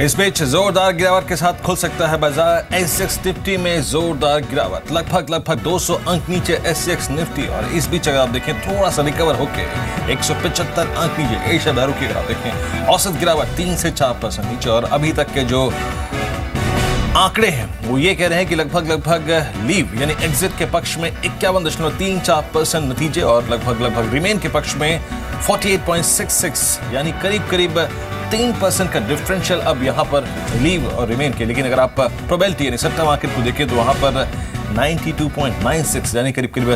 इस बीच जोरदार गिरावट के साथ खुल सकता है बाजार। एससीएक्स निफ्टी में जोरदार गिरावट, लगभग 200 अंक नीचे एससीएक्स निफ्टी। और इस बीच अगर आप देखें थोड़ा सा रिकवर होके 175 अंक नीचे एशिया दारू की अगर आप देखें औसत गिरावट 3 से 4% नीचे। और अभी तक के जो आंकड़े हैं वो ये कह रहे हैं कि लगभग लीव यानी एग्जिट के पक्ष में 51.34% नतीजे और लगभग रिमेन के पक्ष में 48.66 यानी करीब 3% का डिफरेंशियल अब यहाँ पर लीव और रिमेन के। लेकिन अगर आप प्रोबेबिलिटी यानी सट्टा मार्केट को देखें तो वहाँ पर 92.96 यानी करीब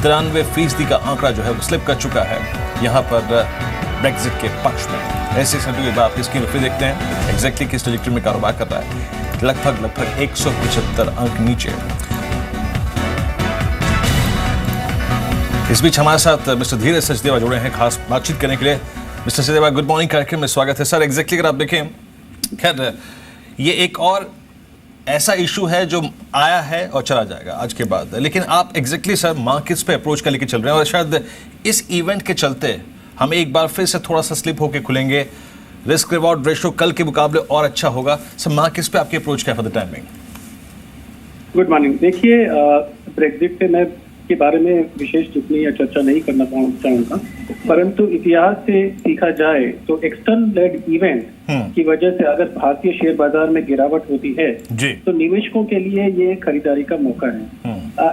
93% का आंकड़ा जो है वो स्लिप कर चुका है यहाँ पर ब्रेक्जिट के पक्ष में। ऐसे स्थिति में आप इसकी फिर देखते हैं एग्जैक्टली किस ट्रैजेक्टरी में कारोबार कर रहा है। लगभग 175 अंक नीचे। इस बीच हमारे साथ मिस्टर धीरज सचदेवा जुड़े हैं खास बातचीत करने के लिए। मिस्टर सचदेवा, गुड मॉर्निंग कार्यक्रम में स्वागत है सर। एग्जैक्टली अगर आप देखें, खैर ये एक और ऐसा इशू है जो आया है और चला जाएगा आज के बाद, लेकिन आप एग्जैक्टली सर मार्केट्स पे अप्रोच कर लेके चल रहे हैं और शायद इस इवेंट के चलते हम एक बार फिर से थोड़ा सा स्लिप होके खुलेंगे, रिस्क रिवॉर्ड रेशो कल के मुकाबले और अच्छा होगा। सर मार्केट्स पे आपकी अप्रोच क्या for the time being? Good morning. देखिए, ब्रेक्जिट पे मैं के बारे में विशेष टिप्पणी या चर्चा नहीं करना चाहूंगा, परंतु इतिहास से सीखा जाए तो एक्सटर्नल लेड इवेंट की वजह से अगर भारतीय शेयर बाजार में गिरावट होती है तो निवेशकों के लिए ये खरीदारी का मौका है।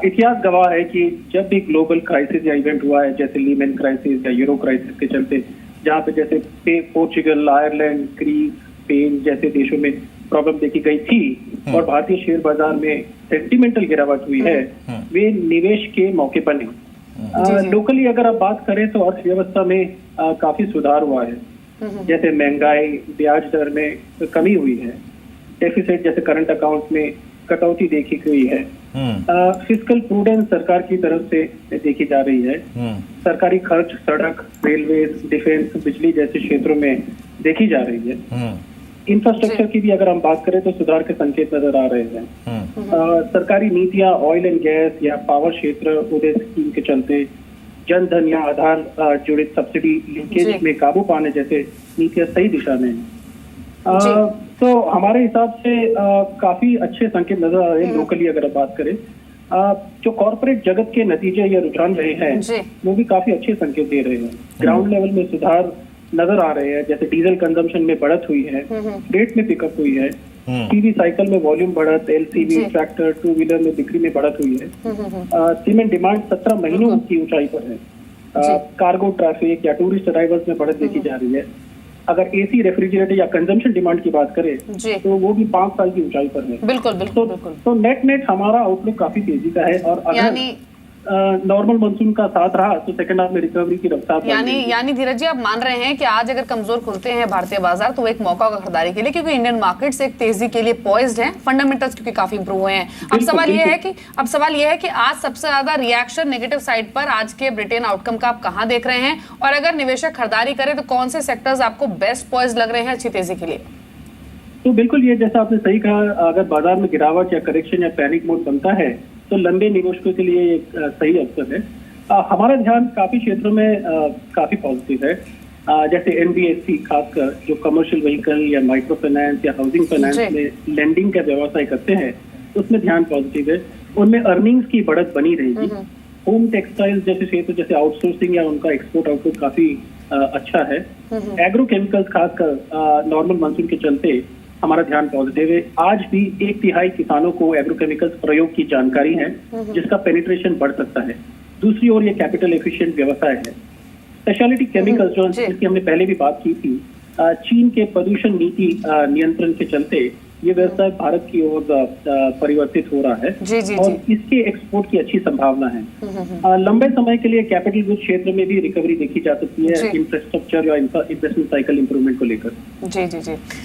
इतिहास गवाह है कि जब भी ग्लोबल क्राइसिस या इवेंट हुआ है, जैसे लीमैन क्राइसिस या यूरो क्राइसिस के चलते, जहाँ पे जैसे पोर्चुगल, आयरलैंड, ग्रीस, स्पेन जैसे देशों में प्रॉब्लम देखी गई थी और भारतीय शेयर बाजार में सेंटिमेंटल गिरावट हुई है, वे निवेश के मौके बने। लोकली अगर आप बात करें तो अर्थव्यवस्था में काफी सुधार हुआ है, जैसे महंगाई, ब्याज दर में कमी हुई है, डेफिसिट जैसे करंट अकाउंट में कटौती देखी गई है, फिस्कल प्रूडेंस सरकार की तरफ से देखी जा रही है, सरकारी खर्च सड़क, रेलवे, डिफेंस, बिजली जैसे क्षेत्रों में देखी जा रही है। इंफ्रास्ट्रक्चर की भी अगर हम बात करें तो सुधार के संकेत नजर आ रहे हैं। सरकारी नीतियां ऑयल एंड गैस या पावर क्षेत्र उदय स्कीम के चलते, जन धन या आधार जुड़े सब्सिडी लीकेज में काबू पाने जैसे नीतियां सही दिशा में हैं। तो हमारे हिसाब से काफी अच्छे संकेत नजर आ रहे हैं। लोकली अगर आप बात करें, जो कॉर्पोरेट जगत के नतीजे या रुझान रहे हैं वो भी काफी अच्छे संकेत दे रहे हैं। ग्राउंड लेवल में सुधार नजर आ रहे हैं, जैसे डीजल कंजम्पशन में बढ़त हुई है, रेट में पिकअप हुई है, पीवी साइकिल में वॉल्यूम बढ़त, एलसीवी, ट्रैक्टर, टू व्हीलर में बिक्री में बढ़त हुई है। सीमेंट डिमांड 17 महीनों की ऊंचाई पर है। कार्गो ट्रैफिक या टूरिस्ट अराइवल्स में बढ़त देखी जा रही है। अगर एसी, रेफ्रिजरेटर या कंजम्पशन डिमांड की बात करें तो वो भी 5 साल की ऊंचाई पर है। बिल्कुल। तो नेट हमारा आउटलुक काफी तेजी का है और अगर नॉर्मल मानसून का साथ रहा तो सेकंड हाफ में रिकवरी की रफ्तार यानी धीरज जी, आप मान रहे हैं कि आज अगर कमजोर खुलते हैं भारतीय बाजार तो वो एक मौका होगा खरीदारी के लिए, क्योंकि इंडियन मार्केट्स एक तेजी के लिए पॉइज्ड हैं, फंडामेंटल्स क्योंकि काफी इंप्रूव हुए हैं। अब सवाल ये है कि आज सबसे ज्यादा रिएक्शन नेगेटिव साइड पर आज के ब्रिटेन आउटकम का आप कहां देख रहे हैं, और अगर निवेशक खरीदारी करे तो कौन से सेक्टर्स आपको बेस्ट पॉइज्ड लग रहे हैं अच्छी तेजी के लिए? तो बिल्कुल, ये जैसा आपने सही कहा, अगर बाजार में गिरावट या करेक्शन या पैनिक मोड बनता है तो लंबे निवेशकों के लिए एक सही अवसर है। हमारा ध्यान काफी क्षेत्रों में काफी पॉजिटिव है, जैसे एनबीएफसी खासकर जो कमर्शियल व्हीकल या माइक्रो फाइनेंस या हाउसिंग फाइनेंस में लेंडिंग का व्यवसाय करते हैं, उसमें ध्यान पॉजिटिव है। उनमें अर्निंग्स की बढ़त बनी रहेगी। होम टेक्सटाइल्स जैसे क्षेत्र, जैसे आउटसोर्सिंग या उनका एक्सपोर्ट आउटपुट काफी अच्छा है। एग्रो केमिकल्स खासकर नॉर्मल मानसून के चलते हमारा ध्यान पॉजिटिव है। आज भी 1/3 किसानों को एग्रोकेमिकल्स प्रयोग की जानकारी है, जिसका पेनिट्रेशन बढ़ सकता है। दूसरी ओर ये कैपिटल एफिशिएंट व्यवसाय है। स्पेशलिटी केमिकल्स जो जिसकी हमने पहले भी बात की थी, चीन के प्रदूषण नीति नियंत्रण के चलते ये व्यवसाय भारत की ओर परिवर्तित हो रहा है और इसके एक्सपोर्ट की अच्छी संभावना है। लंबे समय के लिए कैपिटल गुड्स क्षेत्र में भी रिकवरी देखी जा सकती है, इंफ्रास्ट्रक्चर या इन्वेस्टमेंट साइकिल इंप्रूवमेंट को लेकर। जी।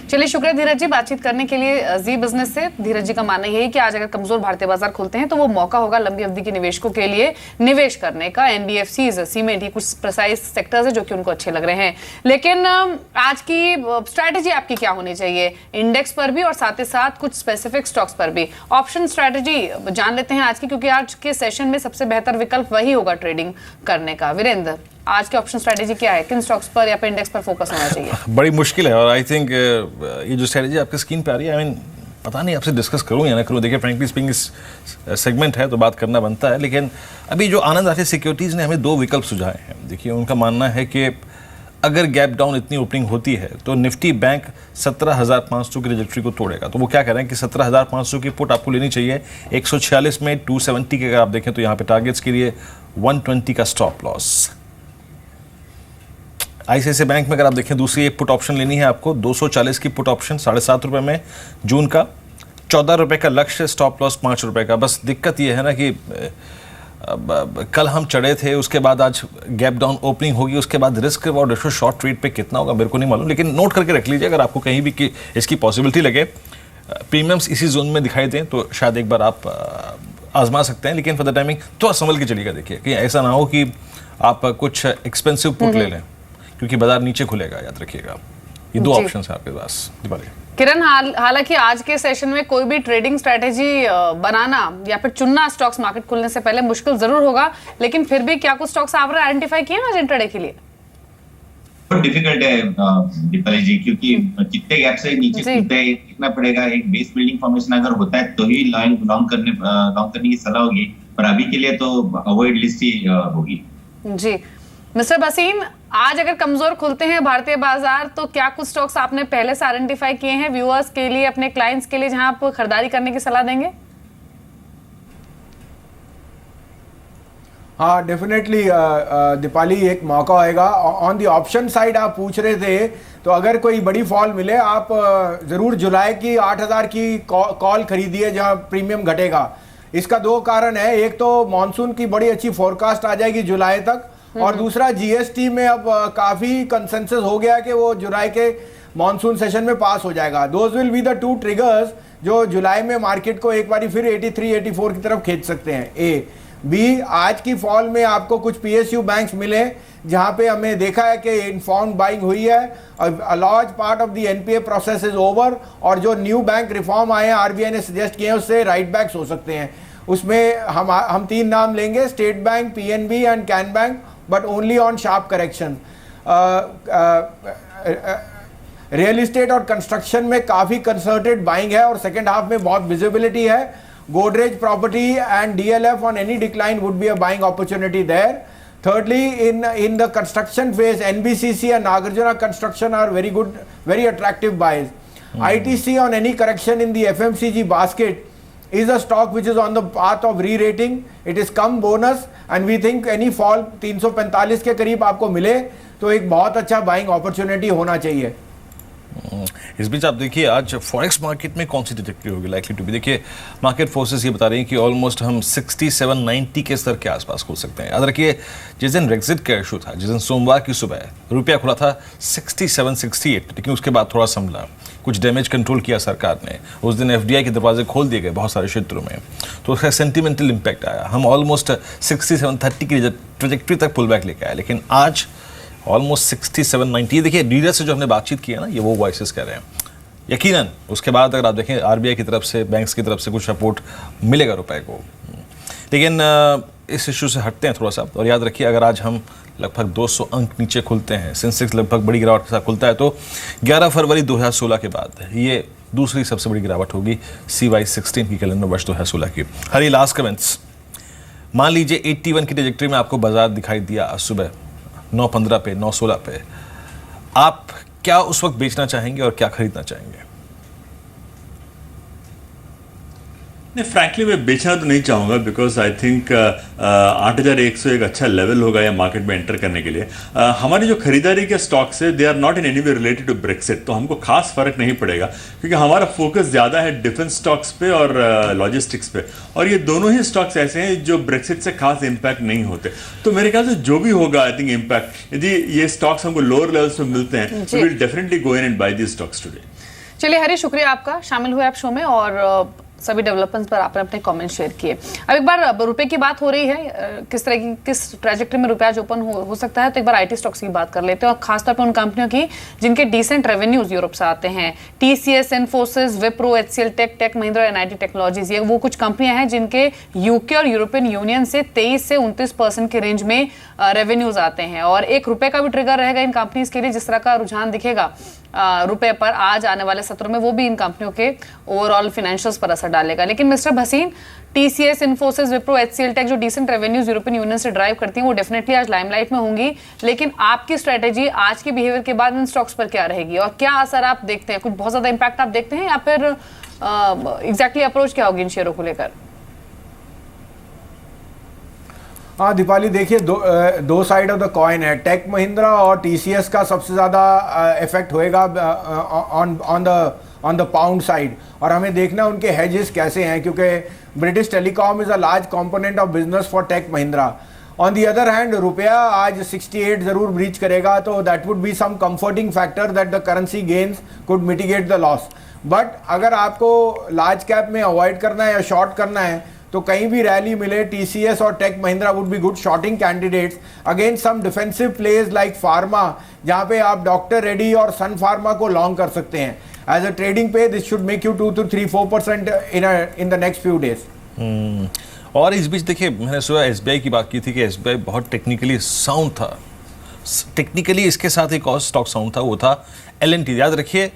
चलिए, शुक्रिया धीरज जी बातचीत करने के लिए जी बिजनेस से। धीरज जी का मानना यही है कि आज अगर कमजोर भारतीय बाजार खुलते हैं तो वो मौका होगा लंबी अवधि के निवेशकों के लिए निवेश करने का। एनबीएफसीज, सीमेंट, ही कुछ प्रिसाइज सेक्टर्स है जो कि उनको अच्छे लग रहे हैं। लेकिन आज की स्ट्रैटेजी आपकी क्या होनी चाहिए, इंडेक्स पर भी और साथ ही साथ कुछ स्पेसिफिक स्टॉक्स पर भी? ऑप्शन स्ट्रैटेजी जान लेते हैं आज की, क्योंकि आज के सेशन में सबसे बेहतर विकल्प वही होगा ट्रेडिंग करने का। वीरेंद्र। आज की ऑप्शन स्ट्रेटेजी क्या है, किन स्टॉक्स पर या फिर इंडेक्स पर फोकस होना चाहिए? बड़ी मुश्किल है और आई थिंक ये जो स्ट्रेटजी आपकी स्क्रीन पे आ रही है, आई मीन पता नहीं आपसे डिस्कस करूं या ना करूं। देखिए फ्रैंकली स्पीकिंग इस सेगमेंट है तो बात करना बनता है, लेकिन अभी जो आनंद राठी सिक्योरिटीज़ ने हमें 2 विकल्प सुझाए हैं। देखिए उनका मानना है कि अगर गैप डाउन इतनी ओपनिंग होती है तो निफ्टी बैंक 17,500 की ट्रैजेक्टरी को तोड़ेगा। तो वो क्या कह रहे हैं कि 17,500 की पुट आपको लेनी चाहिए 146 में 270 के अगर आप देखें तो यहाँ पे टारगेट्स के लिए 120 का स्टॉप लॉस। आईसीआईसीआई बैंक में अगर आप देखें दूसरी एक पुट ऑप्शन लेनी है आपको 240 की पुट ऑप्शन 7.5 रुपये में जून का 14 रुपये का लक्ष्य, स्टॉप लॉस 5 रुपये का। बस दिक्कत ये है ना कि कल हम चढ़े थे, उसके बाद आज गैप डाउन ओपनिंग होगी, उसके बाद risk reward ratio short trade पे कितना होगा मेरे को नहीं मालूम, लेकिन नोट करके रख लीजिए अगर आपको कहीं भी कि इसकी पॉसिबिलिटी लगे प्रीमियम्स इसी जोन में दिखाई दें तो शायद एक बार आप आजमा सकते हैं। लेकिन फॉर द टाइमिंग थोड़ा संभल के चलिएगा। देखिए कि ऐसा ना हो कि आप कुछ एक्सपेंसिव पुट ले लें क्योंकि बाजार नीचे खुलेगा, याद रखिएगा। ये 2 ऑप्शन है आपके पास दीपाली। किरण, हालांकि आज के सेशन में कोई भी ट्रेडिंग स्ट्रेटेजी बनाना या फिर चुनना स्टॉक्स मार्केट खुलने से पहले मुश्किल जरूर होगा, लेकिन फिर भी क्या कुछ स्टॉक्स आपने आइडेंटिफाई किए ना इंट्राडे के लिए? बहुत डिफिकल्ट है दीपाली जी, क्योंकि कितने गैप से नीचे खुलते हैं देखना पड़ेगा। एक बेस बिल्डिंग फॉर्मेशन अगर होता है तो ही लॉन्ग करने की सलाह होगी, पर अभी के लिए तो अवॉइड लिस्ट ही होगी। जी मिस्टर बसीन, आज अगर कमजोर खुलते हैं भारतीय बाजार तो क्या कुछ स्टॉक्स आपने पहले से आइडेंटिफाई किए हैं व्यूअर्स के लिए, अपने क्लाइंट्स के लिए, जहां आप खरीदारी करने की सलाह देंगे? हाँ डेफिनेटली दीपाली, एक मौका आएगा। ऑन दी ऑप्शन साइड आप पूछ रहे थे तो अगर कोई बड़ी फॉल मिले आप ज़रूर जुलाई की 8,000 की कॉल खरीदिए जहाँ प्रीमियम घटेगा। इसका 2 कारण है, एक तो मॉनसून की बड़ी अच्छी फोरकास्ट आ जाएगी जुलाई तक, और दूसरा जीएसटी में अब काफ़ी कंसेंसस हो गया कि वो जुलाई के मॉनसून सेशन में पास हो जाएगा। Those will be the 2 triggers जो जुलाई में मार्केट को एक बार फिर 83-84 की तरफ खींच सकते हैं। ए बी, आज की फॉल में आपको कुछ पीएसयू बैंक्स मिले जहां पे हमने देखा है कि इनफॉर्म्ड बाइंग हुई है, a large part of the NPA process is over, और जो न्यू बैंक रिफॉर्म आए हैं आरबीआई ने सजेस्ट किए हैं उससे राइट बैक्स हो सकते हैं। उसमें हम 3 नाम लेंगे, state bank, PNB and can bank, but only on sharp correction. Real estate और कंस्ट्रक्शन में काफ़ी कंसर्टेड बाइंग है और सेकेंड हाफ में बहुत विजिबिलिटी है। Godrej Property and DLF on any decline would be a buying opportunity there. Thirdly, in the construction phase, NBCC and Nagarjuna Construction are very good, very attractive buys. ITC on any correction in the FMCG basket is a stock which is on the path of re-rating. It is come bonus and we think any fall 345 के करीब आपको मिले तो एक बहुत अच्छा buying opportunity होना चाहिए। इस बीच आप देखिए आज फॉरेक्स मार्केट में कौन सी ट्रैजेक्टरी होगी लाइकली टू बी। देखिए मार्केट फोर्सेस ये बता रही हैं कि ऑलमोस्ट हम 67-90 के स्तर के आसपास खोल सकते हैं। याद रखिए जिस दिन ब्रेक्जिट का इशू था, जिस दिन सोमवार की सुबह रुपया खुला था 67-68, लेकिन उसके बाद थोड़ा संभला, कुछ डैमेज कंट्रोल किया सरकार ने। उस दिन एफडीआई के दरवाजे खोल दिए गए बहुत सारे क्षेत्रों में, तो उसका सेंटिमेंटल इम्पैक्ट आया। हम ऑलमोस्ट 67-30 की ट्रैजेक्टरी तक पुल बैक लेके आए, लेकिन आज ऑलमोस्ट 67-90। देखिए डीलर से जो हमने बातचीत की है ना, ये वो वॉइसेस कह रहे हैं। यकीनन उसके बाद अगर आप देखें आरबीआई की तरफ से, बैंक्स की तरफ से कुछ सपोर्ट मिलेगा रुपए को। लेकिन इस इशू से हटते हैं थोड़ा सा, और याद रखिए अगर आज हम लगभग 200 अंक नीचे खुलते हैं, सेंसेक्स लगभग बड़ी गिरावट के साथ खुलता है, तो 11 फरवरी 2016 के बाद ये दूसरी सबसे बड़ी गिरावट होगी CY16 की कैलेंडर वर्ष 2016 की। हरी लास्ट कमेंट्स। मान लीजिए 81 की ट्रैजेक्टरी में आपको बाजार दिखाई दिया आज सुबह 9:15 पे, 9:16 पे, आप क्या उस वक्त बेचना चाहेंगे और क्या खरीदना चाहेंगे? नहीं, फ्रैंकली मैं बेचना तो नहीं चाहूँगा, बिकॉज आई थिंक 8,100 एक अच्छा लेवल होगा या मार्केट में एंटर करने के लिए। हमारी जो खरीदारी के स्टॉक्स है they are not in any way related to Brexit, तो हमको खास फर्क नहीं पड़ेगा क्योंकि हमारा फोकस ज़्यादा है डिफेंस स्टॉक्स पे और लॉजिस्टिक्स पे, और ये दोनों ही स्टॉक्स ऐसे हैं जो ब्रेक्सिट से खास इम्पैक्ट नहीं होते। तो मेरे ख्याल से जो भी होगा आई थिंक इम्पैक्ट, यदि ये स्टॉक्स हमको लोअर लेवल्स पे मिलते हैं तो will definitely go in and buy these stocks today. चलिए हरी, शुक्रिया आपका, शामिल हुए आप शो में और सभी डेवलपमेंट्स पर आपने अपने कमेंट शेयर किए। अब एक बार रुपए की बात हो रही है, किस तरह की किस ट्रैजेक्टरी में रुपया आज ओपन हो सकता है, तो एक बार आईटी स्टॉक्स की बात कर लेते हैं और खासतौर पर उन कंपनियों की जिनके डिसेंट रेवेन्यूज यूरोप से आते हैं। TCS, Infosys, Wipro, HCL Tech, Tech Mahindra, NIIT technologies, ये वो कुछ कंपनियां हैं जिनके यूके और यूरोपियन यूनियन से 23 से 29% के रेंज में रेवेन्यूज आते हैं। और एक रुपए का भी ट्रिगर रहेगा इन कंपनीज के लिए, जिस तरह का रुझान दिखेगा रुपए पर आज आने वाले सत्रों में, वो भी इन कंपनियों के ओवरऑल फाइनेंशियल्स पर असर डालेगा। लेकिन mister Bhasin, TCS, Infosys, Wipro, HCL Tech जो डिसेंट रेवेन्यूज यूरोपियन यूनियन से ड्राइव करती हैं वो डेफिनेटली आज लाइमलाइट में होंगी। लेकिन आपकी स्ट्रेटेजी आज के बिहेवियर के बाद इन स्टॉक्स पर क्या रहेगी और क्या असर आप देखते हैं? कुछ बहुत ज्यादा इंपैक्ट आप देखते हैं या फिर एग्जैक्टली अप्रोच क्या होगी इन शेयरों को लेकर? हाँ दीपाली, देखिए दो साइड ऑफ द कॉइन है। टेक महिंद्रा और टीसीएस का सबसे ज़्यादा इफेक्ट होएगा ऑन द पाउंड साइड, और हमें देखना उनके हेजेस कैसे हैं, क्योंकि British Telecom is a large component of business for Tech Mahindra. On the other hand रुपया आज 68 ज़रूर ब्रीच करेगा, तो that would be some comforting factor that the currency gains could mitigate the loss. But अगर आपको लार्ज कैप में avoid करना है या शॉर्ट करना है तो कहीं भी रैली मिले, टीसीएस और Tech Mahindra would be good shorting candidates against some defensive plays like pharma, जहां पे आप डॉक्टर रेड्डी और सन फार्मा को लॉन्ग कर सकते हैं। एज अ ट्रेडिंग पे this should make you 2 to 3-4% in the next few days. और इस बीच देखिए, मैंने सुना एसबीआई की बात की थी कि एसबीआई बहुत टेक्निकली साउंड था। टेक्निकली इसके साथ एक और स्टॉक साउंड था, वो था एलएनटी। याद रखिए,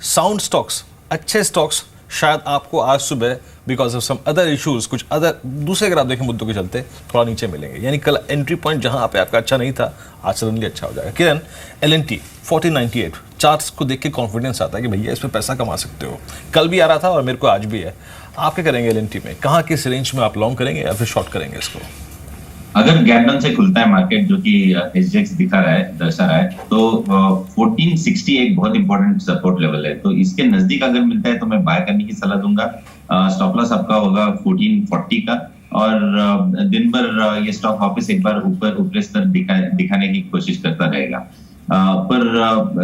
साउंड स्टॉक्स, अच्छे स्टॉक्स शायद आपको आज सुबह because of some other issues, कुछ अदर दूसरे अगर आप देखें मुद्दों के चलते थोड़ा नीचे मिलेंगे। यानी कल एंट्री पॉइंट जहां पे आपका अच्छा नहीं था, आज सडनली अच्छा हो जाएगा। किरण, एलएनटी 1498 चार्ट्स को देख के कॉन्फिडेंस आता है कि भैया इसमें पैसा कमा सकते हो। कल भी आ रहा था और मेरे को आज भी है। आप क्या करेंगे एलएनटी में? कहाँ किस रेंज में आप लॉन्ग करेंगे या फिर शॉर्ट करेंगे इसको? अगर गैप डाउन से खुलता है मार्केट, जो कि एसजीएक्स दर्शा रहा है, तो 1460 एक बहुत इंपॉर्टेंट सपोर्ट लेवल है। तो इसके नजदीक अगर मिलता है तो मैं बाय करने की सलाह दूंगा। स्टॉप लॉस आपका होगा 1440 का, और दिन भर ये स्टॉक वापस एक बार ऊपर स्तर दिखाने की कोशिश करता रहेगा। पर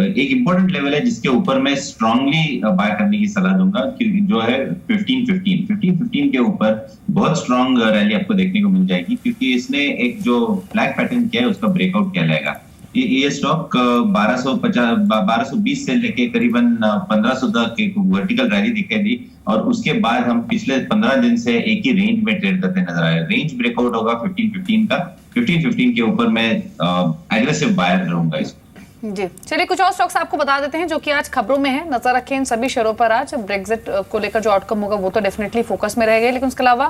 एक इंपॉर्टेंट लेवल है जिसके ऊपर मैं स्ट्रांगली बाय करने की सलाह दूंगा, क्योंकि जो है 1515 के ऊपर बहुत स्ट्रांग रैली आपको देखने को मिल जाएगी, क्योंकि इसने एक जो फ्लैग पैटर्न किया है उसका ब्रेकआउट किया जाएगा। ये स्टॉक 1220 से लेके करीबन 1500 तक एक वर्टिकल रैली दिखाई दी, और उसके बाद हम पिछले 15 दिन से एक ही रेंज में ट्रेड करते नजर आए। रेंज ब्रेकआउट होगा 1515 का। 1515 के ऊपर मैं एग्रेसिव बायर रहूंगा इसको। जी, चलिए कुछ और स्टॉक्स आपको बता देते हैं जो कि आज खबरों में है। नजर रखें इन सभी शेयरों पर। आज ब्रेक्जिट को लेकर जो आउटकम होगा वो तो डेफिनेटली फोकस में रहेगा, लेकिन उसके अलावा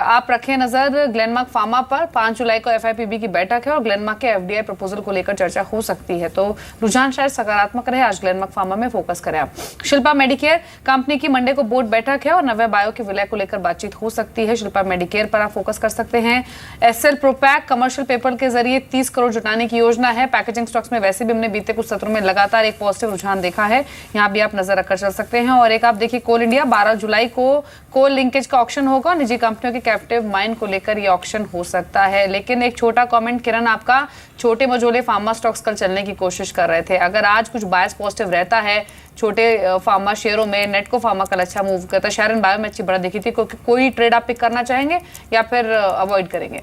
आप रखें नजर ग्लेनमार्क फार्मा पर। 5 जुलाई को एफआईपीबी की बैठक है और ग्लेनमार्क के एफडीआई प्रपोजल को लेकर चर्चा हो सकती है, तो रुझान शायद सकारात्मक रहे। आज ग्लेनमार्क फार्मा में फोकस करें आप। शिल्पा मेडिकेयर कंपनी की मंडे को बोर्ड बैठक है और नवे बायो के विलय को लेकर बातचीत हो सकती है। शिल्पा मेडिकेयर पर आप फोकस कर सकते हैं। एसएल प्रोपैक कमर्शियल पेपर के जरिए 30 करोड़ जुटाने की योजना है। पैकेजिंग स्टॉक्स में वैसे भी हमने बीते कुछ सत्रों में लगातार एक पॉजिटिव रुझान देखा है, यहां भी आप नजर रखकर चल सकते हैं। और एक आप देखिए कोल इंडिया, 12 जुलाई को कोल लिंकेज का ऑक्शन होगा। निजी कंपनियों के कैप्टिव माइन को लेकर यह ऑक्शन हो सकता है। लेकिन एक छोटा कमेंट किरण आपका, छोटे मझोले फार्मा स्टॉक्स कल चलने की कोशिश कर रहे थे। अगर आज कुछ बायस पॉजिटिव रहता है छोटे फार्मा शेयरों में, नेटको फार्मा कल अच्छा मूव करता है, शेरन बायो में अच्छी बढ़त दिखी थी, कोई ट्रेड आप पिक करना चाहेंगे या फिर अवॉइड करेंगे?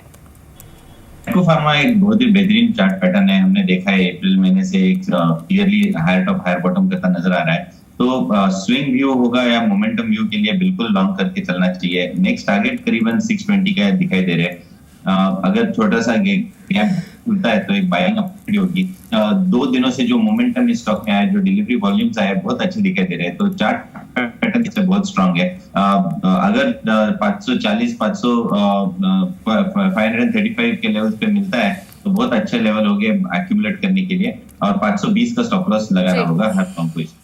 नेटको फार्मा एक बहुत ही बेहतरीन चार्ट पैटर्न है। हमने देखा है अप्रैल महीने से एक clearly higher top higher bottom करता नजर आ रहा है। तो स्विंग व्यू होगा या मोमेंटम व्यू के लिए बिल्कुल लॉन्ग करके चलना चाहिए। नेक्स्ट टारगेट करीबन 620 का दिखाई दे रहे हैं। अगर छोटा सा गैप खुलता है तो एक बाइंग अपॉर्चुनिटी होगी। 2 दिनों से जो मोमेंटम इस स्टॉक में आया, जो डिलीवरी वॉल्यूम्स आए, बहुत अच्छे दिखाई दे रहे हैं। तो चार्ट पैटर्न इससे बहुत स्ट्रांग है। अगर 540 535 के लेवल्स पे मिलता है तो बहुत अच्छे लेवल हो गए एक्यूमुलेट करने के लिए, और 520 का स्टॉप लॉस लगाना होगा हर कंपनी को।